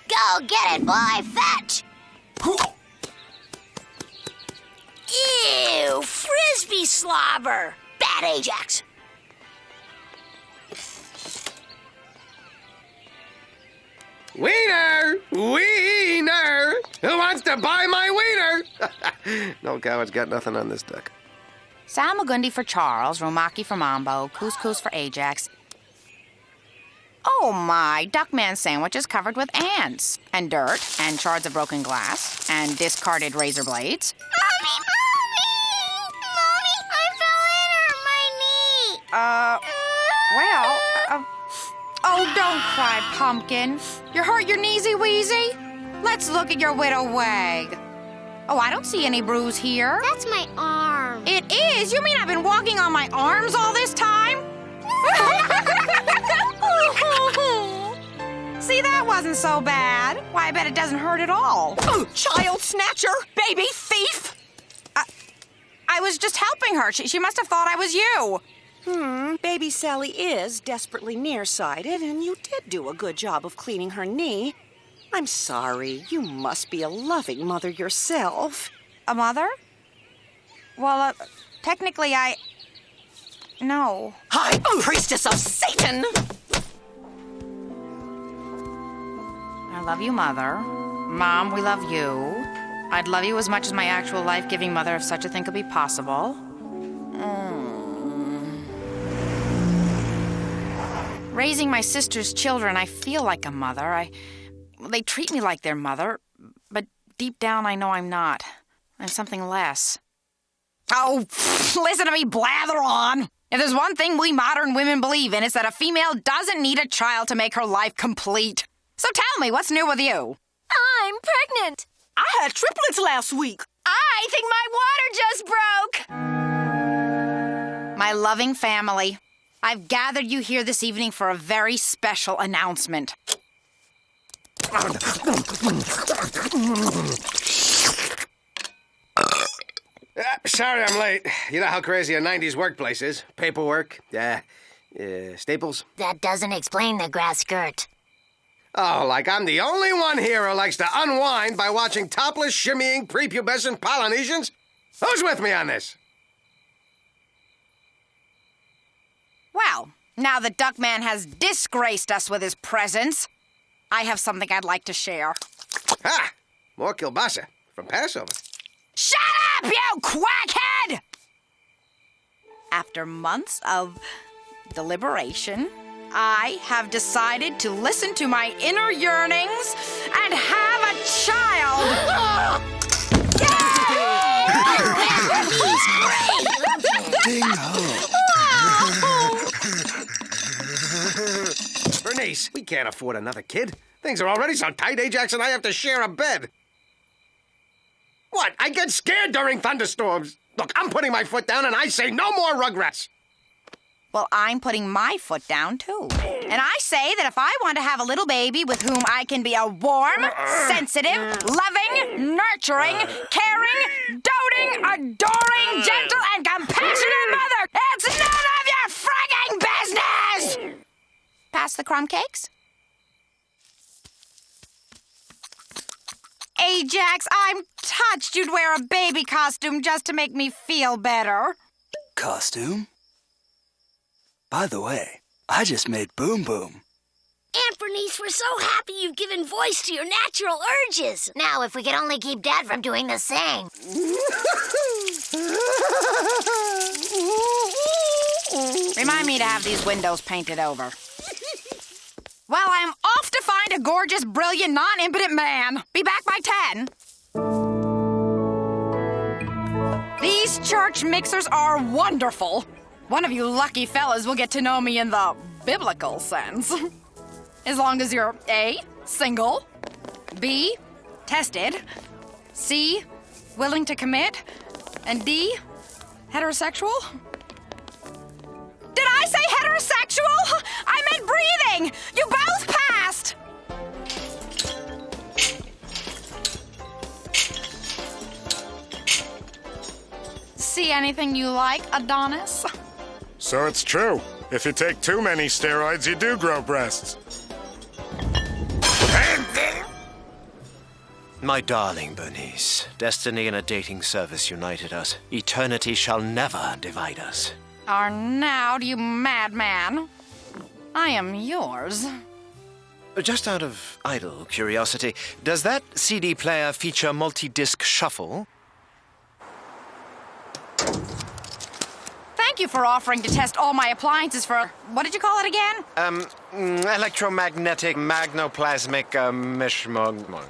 Go get it, boy. Fetch! Ew, frisbee slobber. Bad Ajax. Wiener! Wiener! Who wants to buy my wiener? No coward's got nothing on this duck. Salmagundi for Charles, Romaki for Mambo, couscous for Ajax. Oh my, Duckman sandwiches covered with ants, and dirt, and shards of broken glass, and discarded razor blades. Mommy! I fell and hurt my knee. Oh, don't cry, Pumpkin. You hurt your kneesy-weezy? Let's look at your widow wag. Oh, I don't see any bruise here. That's my arm. It is? You mean I've been walking on my arms all this time? See, that wasn't so bad. Why, I bet it doesn't hurt at all. Oh, child snatcher! Baby thief! I was just helping her. She must have thought I was you. Baby Sally is desperately nearsighted, and you did do a good job of cleaning her knee. I'm sorry. You must be a loving mother yourself. A mother? Well, technically No. High priestess of Satan! I love you, Mother. Mom, we love you. I'd love you as much as my actual life-giving mother if such a thing could be possible. Raising my sister's children, I feel like a mother. They treat me like their mother, but deep down I know I'm not. I'm something less. Oh, listen to me blather on. If there's one thing we modern women believe in, it's that a female doesn't need a child to make her life complete. So tell me, what's new with you? I'm pregnant. I had triplets last week. I think my water just broke. My loving family, I've gathered you here this evening for a very special announcement. Sorry I'm late. You know how crazy a 90s workplace is. Paperwork, staples. That doesn't explain the grass skirt. Oh, like I'm the only one here who likes to unwind by watching topless, shimmying, prepubescent Polynesians? Who's with me on this? Well, now that Duckman has disgraced us with his presence, I have something I'd like to share. Ah, more kielbasa from Passover. Shut up, you quackhead! After months of deliberation, I have decided to listen to my inner yearnings and have a child. Bernice, we can't afford another kid. Things are already so tight, Ajax and I have to share a bed. What? I get scared during thunderstorms. Look, I'm putting my foot down and I say no more Rugrats. Well, I'm putting my foot down, too. And I say that if I want to have a little baby with whom I can be a warm, sensitive, loving, nurturing, caring, doting, adoring, gentle, and compassionate mother, it's none of your frigging business! Pass the crumb cakes? Ajax, I'm touched you'd wear a baby costume just to make me feel better. Costume? By the way, I just made Boom Boom. Aunt Bernice, we're so happy you've given voice to your natural urges. Now, if we could only keep Dad from doing the same. Remind me to have these windows painted over. Well, I'm off to find a gorgeous, brilliant, non-impotent man. Be back by 10. These church mixers are wonderful. One of you lucky fellas will get to know me in the biblical sense. As long as you're A, single, B, tested, C, willing to commit, and D, heterosexual? Did I say heterosexual? I meant breathing! You both passed! See anything you like, Adonis? So it's true. If you take too many steroids, you do grow breasts. My darling Bernice, destiny and a dating service united us. Eternity shall never divide us. Arnaud, you madman. I am yours. Just out of idle curiosity, does that CD player feature multi-disc shuffle? Thank you for offering to test all my appliances for... What did you call it again? Electromagnetic magnoplasmic mishmog.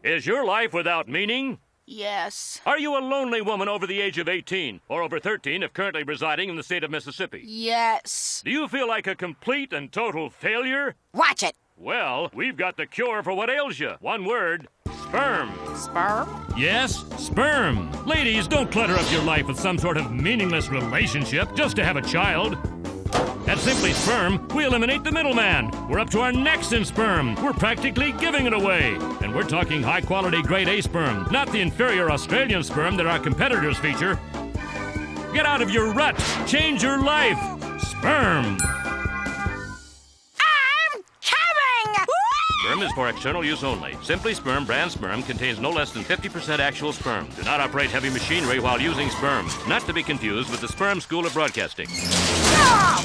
Is your life without meaning? Yes. Are you a lonely woman over the age of 18, or over 13 if currently residing in the state of Mississippi? Yes. Do you feel like a complete and total failure? Watch it. Well, we've got the cure for what ails you. One word, sperm. Sperm? Yes, sperm. Ladies, don't clutter up your life with some sort of meaningless relationship just to have a child. At Simply Sperm, we eliminate the middleman. We're up to our necks in sperm. We're practically giving it away. And we're talking high-quality grade A sperm, not the inferior Australian sperm that our competitors feature. Get out of your rut. Change your life. Sperm. I'm coming! Sperm is for external use only. Simply Sperm brand sperm contains no less than 50% actual sperm. Do not operate heavy machinery while using sperm. Not to be confused with the Sperm School of Broadcasting. Stop!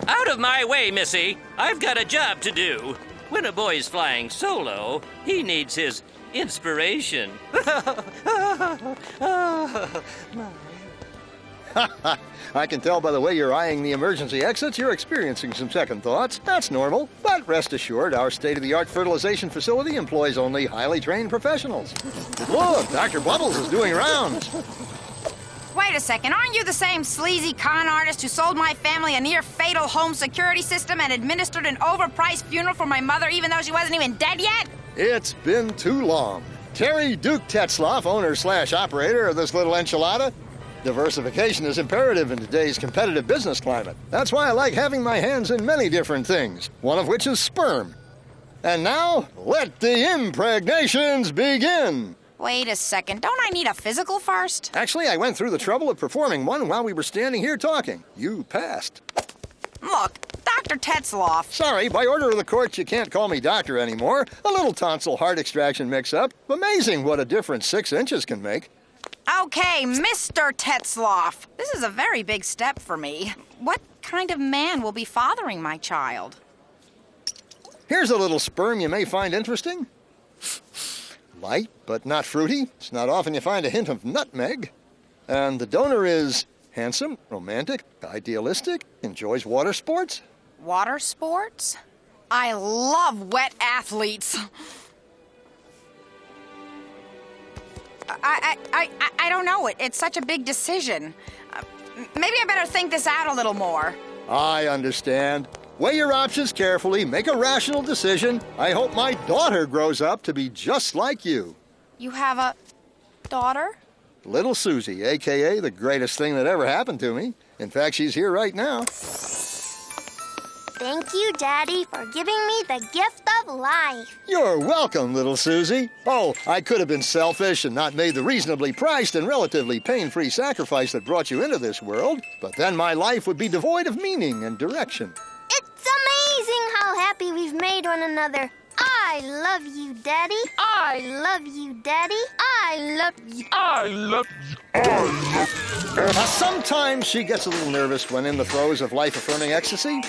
Out of my way, Missy. I've got a job to do. When a boy's flying solo, he needs his inspiration. I can tell by the way you're eyeing the emergency exits you're experiencing some second thoughts. That's normal. But rest assured, our state-of-the-art fertilization facility employs only highly trained professionals. Look, Dr. Bubbles is doing rounds. Wait a second, aren't you the same sleazy con artist who sold my family a near-fatal home security system and administered an overpriced funeral for my mother even though she wasn't even dead yet? It's been too long. Terry Duke Tetzloff, owner/operator of this little enchilada. Diversification is imperative in today's competitive business climate. That's why I like having my hands in many different things, one of which is sperm. And now, let the impregnations begin. Wait a second, don't I need a physical first? Actually, I went through the trouble of performing one while we were standing here talking. You passed. Look, Dr. Tetzloff. Sorry, by order of the court, you can't call me doctor anymore. A little tonsil heart extraction mix-up. Amazing what a difference 6 inches can make. Okay, Mr. Tetzloff. This is a very big step for me. What kind of man will be fathering my child? Here's a little sperm you may find interesting. Light, but not fruity. It's not often you find a hint of nutmeg. And the donor is handsome, romantic, idealistic, enjoys water sports. Water sports? I love wet athletes. I don't know. It's such a big decision. Maybe I better think this out a little more. I understand. Weigh your options carefully, make a rational decision. I hope my daughter grows up to be just like you. You have a daughter? Little Susie, a.k.a. the greatest thing that ever happened to me. In fact, she's here right now. Thank you, Daddy, for giving me the gift of life. You're welcome, little Susie. Oh, I could have been selfish and not made the reasonably priced and relatively pain-free sacrifice that brought you into this world, but then my life would be devoid of meaning and direction. It's amazing how happy we've made one another. I love you, Daddy. I love you, Daddy. I love you. I love you. Sometimes she gets a little nervous when in the throes of life-affirming ecstasy.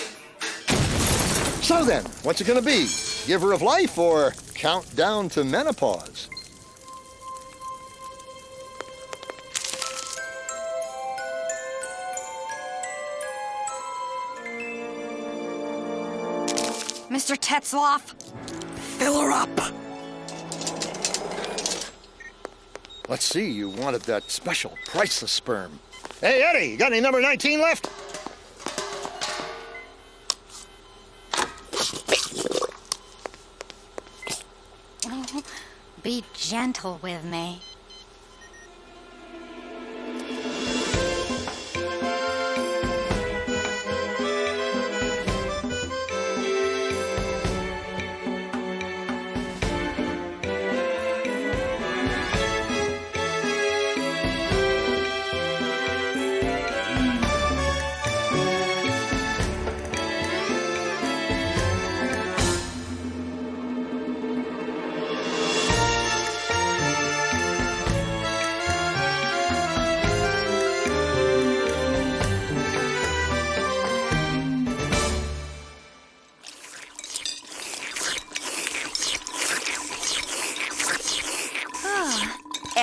So then, what's it gonna be? Giver of life or countdown to menopause? Mr. Tetzloff, Fill her up. Let's see, you wanted that special, priceless sperm. Hey, Eddie, you got any number 19 left? Be gentle with me.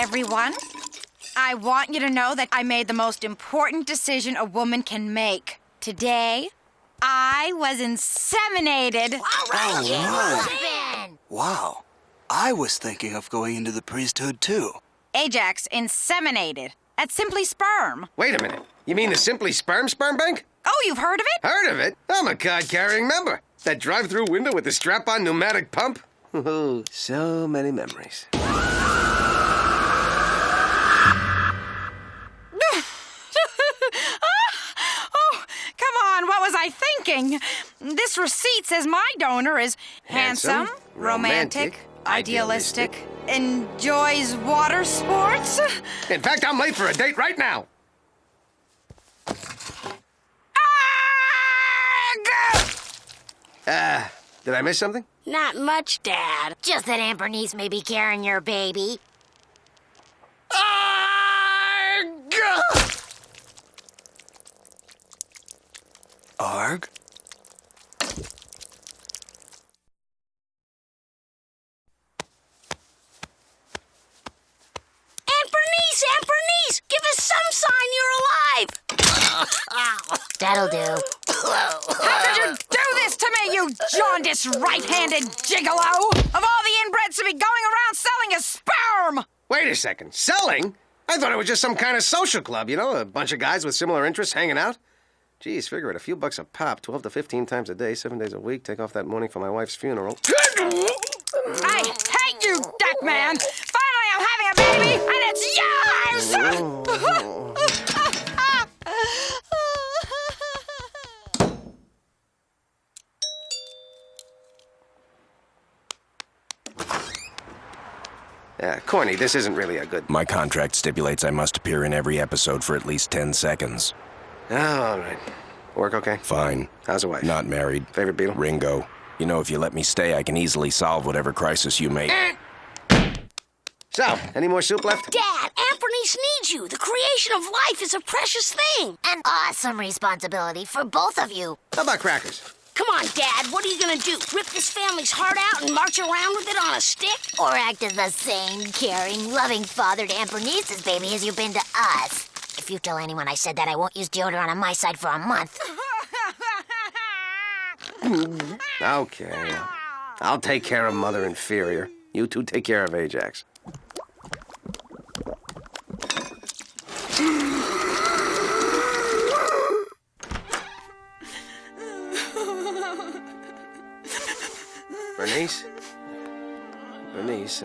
everyone. I want you to know that I made the most important decision a woman can make. Today, I was inseminated. All right, Wow. I was thinking of going into the priesthood, too. Ajax, inseminated. That's simply sperm. Wait a minute. You mean the Simply Sperm Bank? Oh, you've heard of it? Heard of it? I'm a card-carrying member. That drive-through window with the strap-on pneumatic pump? Oh, so many memories. Oh, come on, what was I thinking? This receipt says my donor is handsome, romantic, idealistic, enjoys water sports. In fact, I'm late for a date right now. Did I miss something? Not much, Dad. Just that Aunt Bernice may be carrying your baby. Arg? Aunt Bernice! Give us some sign you're alive! That'll do. How could you do this to me, you jaundiced right-handed gigolo? Of all the inbreds to be going around selling his sperm! Wait a second. Selling? I thought it was just some kind of social club, you know, a bunch of guys with similar interests hanging out. Geez, figure it, a few bucks a pop, 12 to 15 times a day, 7 days a week, take off that morning for my wife's funeral. I hate you, Duckman! Finally, I'm having a baby, and it's yours! Corny, this isn't really a good... My contract stipulates I must appear in every episode for at least 10 seconds. Oh, all right. Work okay? Fine. How's the wife? Not married. Favorite Beatle? Ringo. You know, if you let me stay, I can easily solve whatever crisis you may... So, any more soup left? Dad, Aunt Bernice needs you. The creation of life is a precious thing. An awesome responsibility for both of you. How about crackers? Come on, Dad. What are you gonna do? Rip this family's heart out and march around with it on a stick? Or act as the same caring, loving father to Aunt Bernice's baby as you've been to us? If you tell anyone I said that, I won't use deodorant on my side for a month. Okay. I'll take care of Mother Inferior. You two take care of Ajax. Bernice,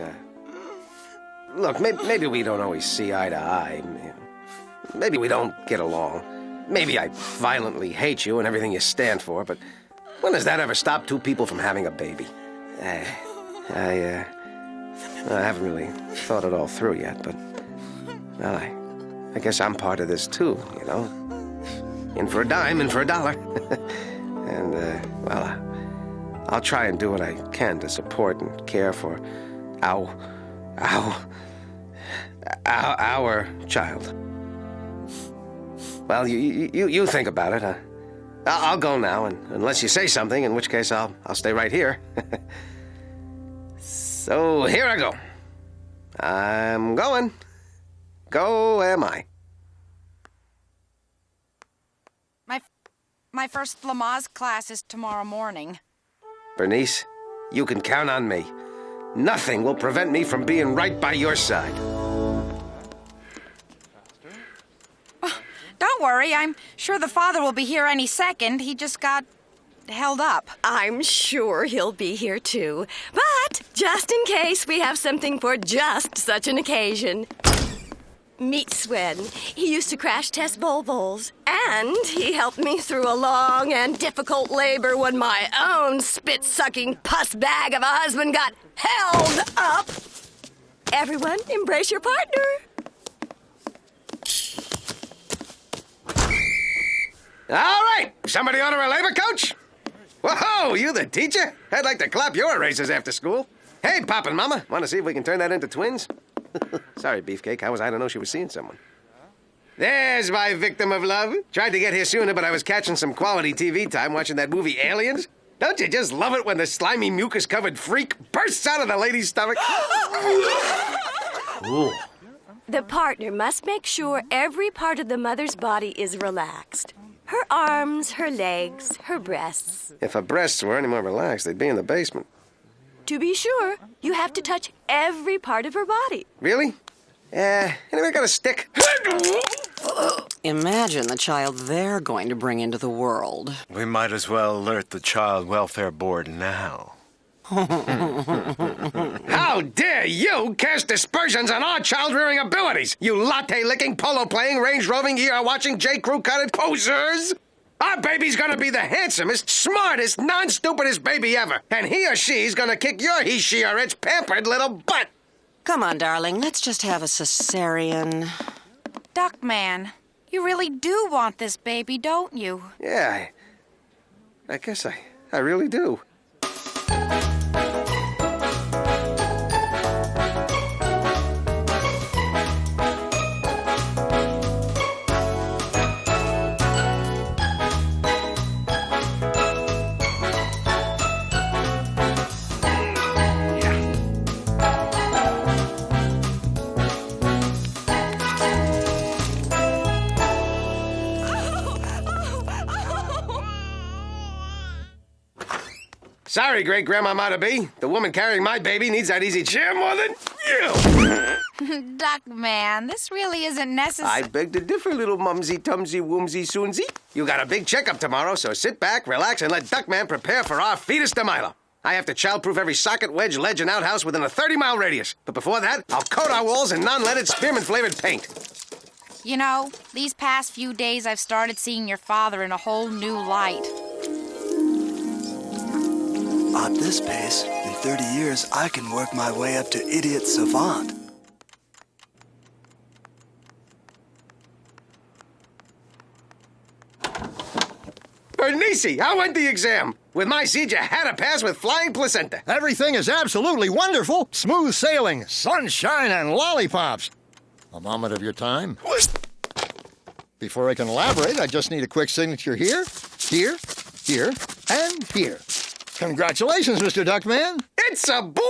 look, maybe we don't always see eye to eye. Maybe we don't get along. Maybe I violently hate you and everything you stand for, but When has that ever stopped two people from having a baby? I haven't really thought it all through yet, but, well, I guess I'm part of this too, you know? In for a dime, in for a dollar. And, well, I'll try and do what I can to support and care for our child. Well, you think about it. I'll go now, and unless you say something, in which case I'll stay right here. So here I go. I'm going. Go am I. My first Lamaze class is tomorrow morning. Bernice, you can count on me. Nothing will prevent me from being right by your side. Don't worry, I'm sure the father will be here any second. He just got held up. I'm sure he'll be here too. But just in case, we have something for just such an occasion. Meet Sven. He used to crash test Volvos. And he helped me through a long and difficult labor when my own spit-sucking pus bag of a husband got held up. Everyone, embrace your partner. All right, somebody order a labor coach? Whoa, you the teacher? I'd like to clap your erasers after school. Hey, Pop and Mama, want to see if we can turn that into twins? Sorry, Beefcake, how was I to know she was seeing someone? There's my victim of love. Tried to get here sooner, but I was catching some quality TV time watching that movie Aliens. Don't you just love it when the slimy mucus-covered freak bursts out of the lady's stomach? Ooh. The partner must make sure every part of the mother's body is relaxed. Her arms, her legs, her breasts. If her breasts were any more relaxed, they'd be in the basement. To be sure, you have to touch every part of her body. Really? Anybody got a stick? Imagine the child they're going to bring into the world. We might as well alert the Child Welfare Board now. How dare you cast aspersions on our child-rearing abilities, you latte-licking, polo-playing, range-roving, ER-watching, J.Crew-cutted posers? Our baby's gonna be the handsomest, smartest, non-stupidest baby ever, and he or she's gonna kick your he, she, or its pampered little butt. Come on, darling, let's just have a cesarean. Duckman, you really do want this baby, don't you? Yeah, I guess I really do. Sorry, great-grandmama-to-be. The woman carrying my baby needs that easy chair more than you. Duckman, this really isn't necessary. I beg to differ, little mumsy-tumsy-woomsy-soonsy. You got a big checkup tomorrow, so sit back, relax, and let Duckman prepare for our fetus de Milo. I have to child-proof every socket, wedge, ledge, and outhouse within a 30-mile radius. But before that, I'll coat our walls in non-leaded spearmint-flavored paint. You know, these past few days I've started seeing your father in a whole new light. At this pace, in 30 years, I can work my way up to idiot savant. Bernice, how went the exam? With my seed, you had a pass with flying placenta. Everything is absolutely wonderful. Smooth sailing, sunshine, and lollipops. A moment of your time. Before I can elaborate, I just need a quick signature here, here, here, and here. Congratulations, Mr. Duckman. It's a boy!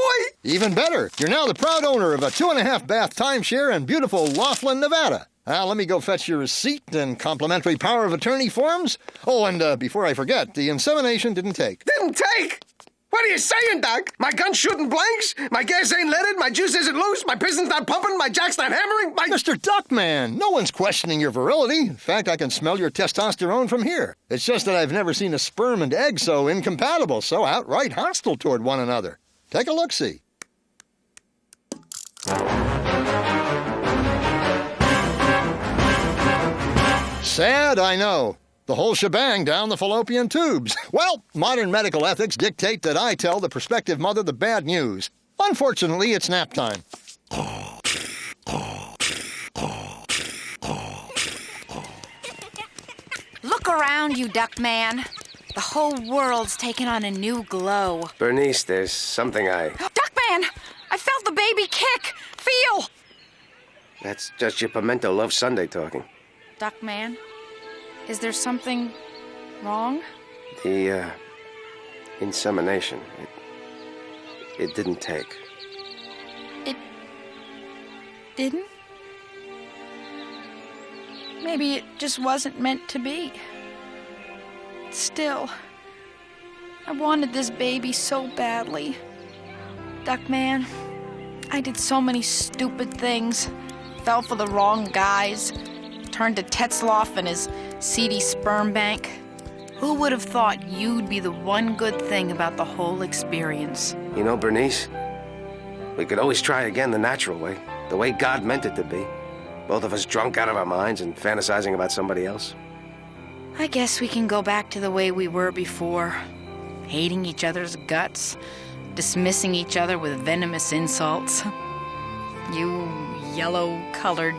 Even better, you're now the proud owner of a 2.5-bath timeshare in beautiful Laughlin, Nevada. Now, let me go fetch your receipt and complimentary power of attorney forms. Oh, and before I forget, the insemination didn't take. Didn't take? What are you saying, Doc? My gun's shooting blanks? My gas ain't leaded? My juice isn't loose? My piston's not pumping? My jack's not hammering? Mr. Duckman, no one's questioning your virility. In fact, I can smell your testosterone from here. It's just that I've never seen a sperm and egg so incompatible, so outright hostile toward one another. Take a look-see. Sad, I know. The whole shebang down the fallopian tubes. Well, modern medical ethics dictate that I tell the prospective mother the bad news. Unfortunately, it's nap time. Look around you, Duckman. The whole world's taken on a new glow. Bernice, there's something Duckman! I felt the baby kick! Feel! That's just your pimento love Sunday talking. Duckman, is there something wrong? The, insemination. It didn't take. It didn't? Maybe it just wasn't meant to be. Still, I wanted this baby so badly. Duckman, I did so many stupid things. Fell for the wrong guys. Turned to Tetzloff and his seedy sperm bank. Who would have thought you'd be the one good thing about the whole experience? You know, Bernice, we could always try again the natural way. The way God meant it to be. Both of us drunk out of our minds and fantasizing about somebody else. I guess we can go back to the way we were before. Hating each other's guts. Dismissing each other with venomous insults. You yellow-colored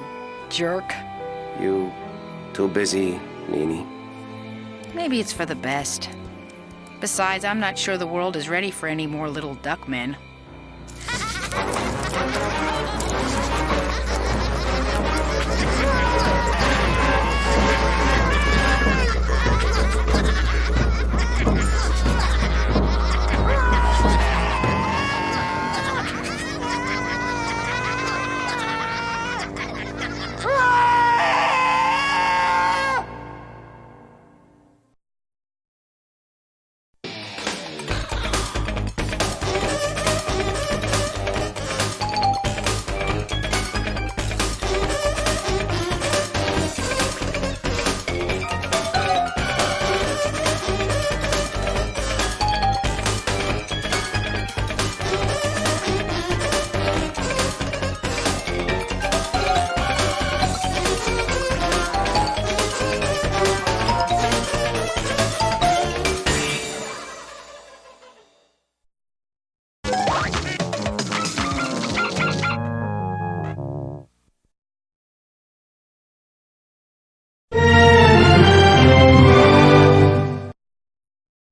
jerk. You too busy, meanie. Maybe it's for the best. Besides, I'm not sure the world is ready for any more little Duckmen.